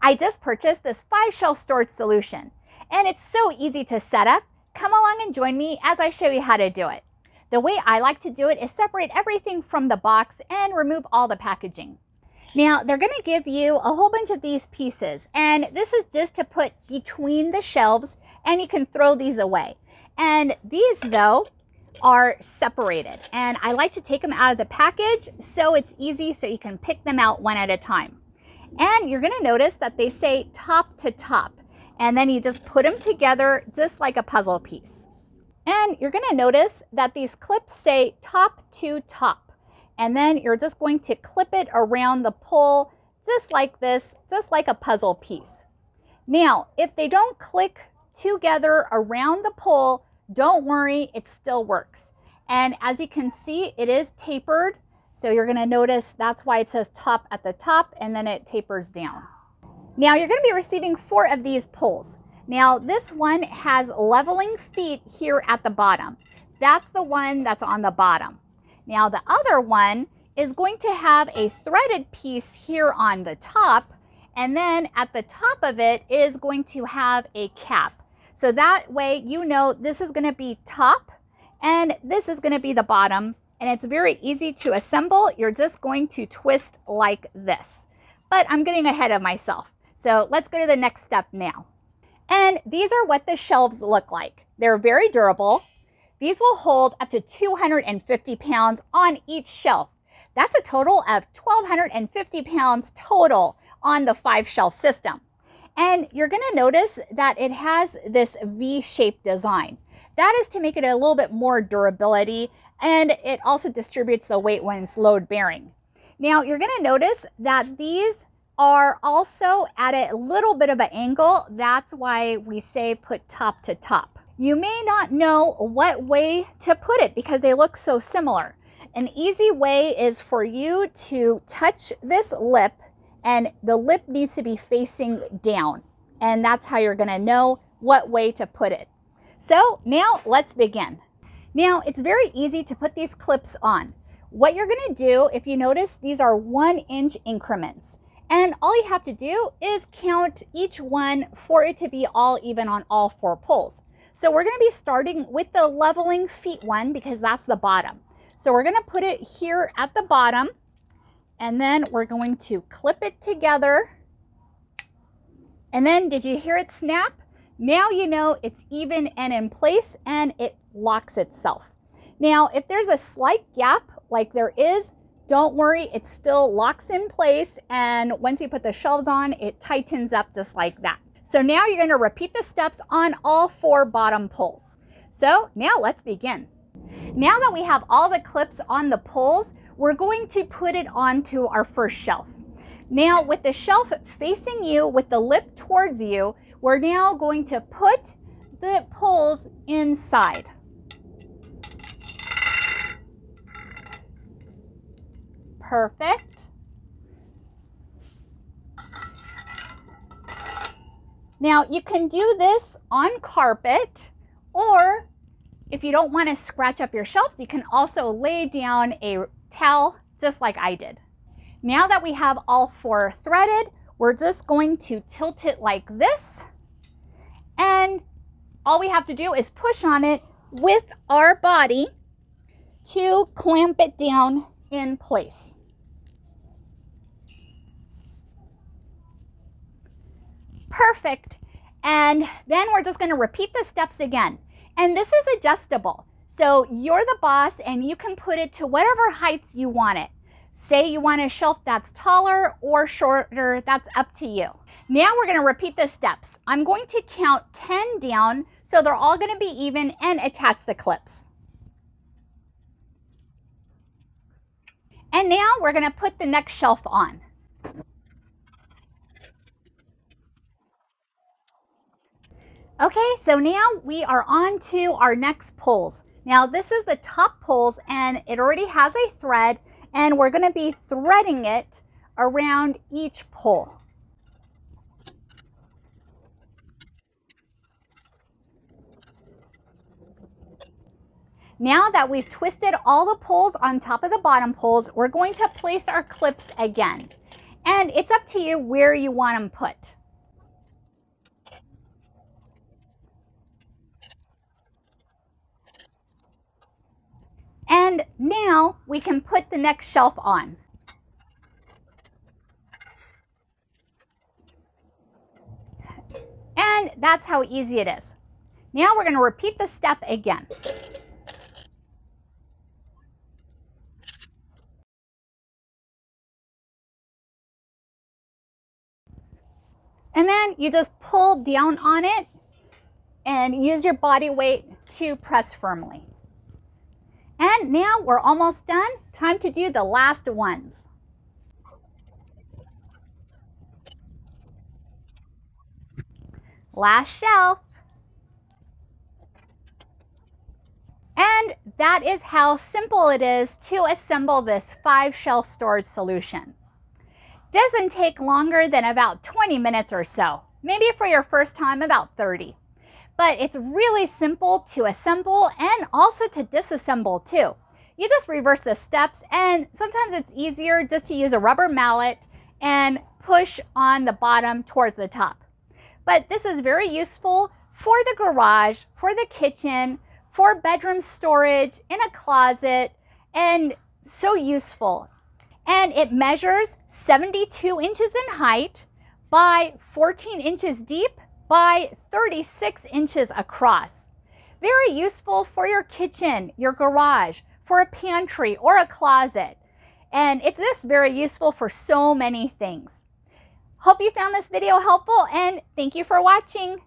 I just purchased this 5-shelf storage solution, and it's so easy to set up. Come along and join me as I show you how to do it. The way I like to do it is separate everything from the box and remove all the packaging. Now, they're going to give you a whole bunch of these pieces, and this is just to put between the shelves, and you can throw these away. And these, though, are separated, and I like to take them out of the package so it's easy, so you can pick them out one at a time. And you're going to notice that they say top to top, and then you just put them together just like a puzzle piece. And you're going to notice that these clips say top to top. And then you're just going to clip it around the pole just like this, just like a puzzle piece. Now, if they don't click together around the pole, don't worry, it still works. And as you can see, it is tapered. So you're going to notice that's why it says top at the top, and then it tapers down. Now you're going to be receiving 4 of these poles. Now this one has leveling feet here at the bottom. That's the one that's on the bottom. Now the other one is going to have a threaded piece here on the top, and then at the top of it is going to have a cap. So that way you know this is going to be top and this is going to be the bottom, and it's very easy to assemble. You're just going to twist like this. But I'm getting ahead of myself. So let's go to the next step now. And these are what the shelves look like. They're very durable. These will hold up to 250 pounds on each shelf. That's a total of 1,250 pounds total on the 5-shelf system. And you're going to notice that it has this V-shaped design. That is to make it a little bit more durability, and it also distributes the weight when it's load bearing. Now you're going to notice that these are also at a little bit of an angle. That's why we say put top to top. You may not know what way to put it because they look so similar. An easy way is for you to touch this lip, and the lip needs to be facing down. And that's how you're going to know what way to put it. So now let's begin. Now it's very easy to put these clips on. What you're going to do, if you notice, these are 1-inch increments. And all you have to do is count each one for it to be all even on all 4 poles. So we're going to be starting with the leveling feet one because that's the bottom. So we're going to put it here at the bottom, and then we're going to clip it together. And then did you hear it snap? Now you know it's even and in place, and it locks itself. Now, if there's a slight gap like there is, don't worry, it still locks in place, and once you put the shelves on, it tightens up just like that. So now you're going to repeat the steps on all 4 bottom poles. So now let's begin. Now that we have all the clips on the poles, we're going to put it onto our first shelf. Now with the shelf facing you with the lip towards you, we're now going to put the poles inside. Perfect. Now you can do this on carpet, or if you don't want to scratch up your shelves, you can also lay down a towel just like I did. Now that we have all 4 threaded, we're just going to tilt it like this, and all we have to do is push on it with our body to clamp it down in place. Perfect. And then we're just going to repeat the steps again. And this is adjustable. So you're the boss and you can put it to whatever heights you want it. Say you want a shelf that's taller or shorter, that's up to you. Now we're going to repeat the steps. I'm going to count 10 down so they're all going to be even and attach the clips. And now we're going to put the next shelf on. Okay, so now we are on to our next poles. Now this is the top poles, and it already has a thread, and we're going to be threading it around each pole. Now that we've twisted all the poles on top of the bottom poles, we're going to place our clips again. And it's up to you where you want them put. And now we can put the next shelf on. And that's how easy it is. Now we're going to repeat the step again. And then you just pull down on it and use your body weight to press firmly. And now we're almost done. Time to do the last ones. Last shelf. And that is how simple it is to assemble this 5-shelf storage solution. Doesn't take longer than about 20 minutes or so. Maybe for your first time, about 30. But it's really simple to assemble and also to disassemble too. You just reverse the steps, and sometimes it's easier just to use a rubber mallet and push on the bottom towards the top. But this is very useful for the garage, for the kitchen, for bedroom storage, in a closet, and so useful. And it measures 72 inches in height by 14 inches deep by 36 inches across. Very useful for your kitchen, your garage, for a pantry or a closet. And it's just very useful for so many things. Hope you found this video helpful, and thank you for watching.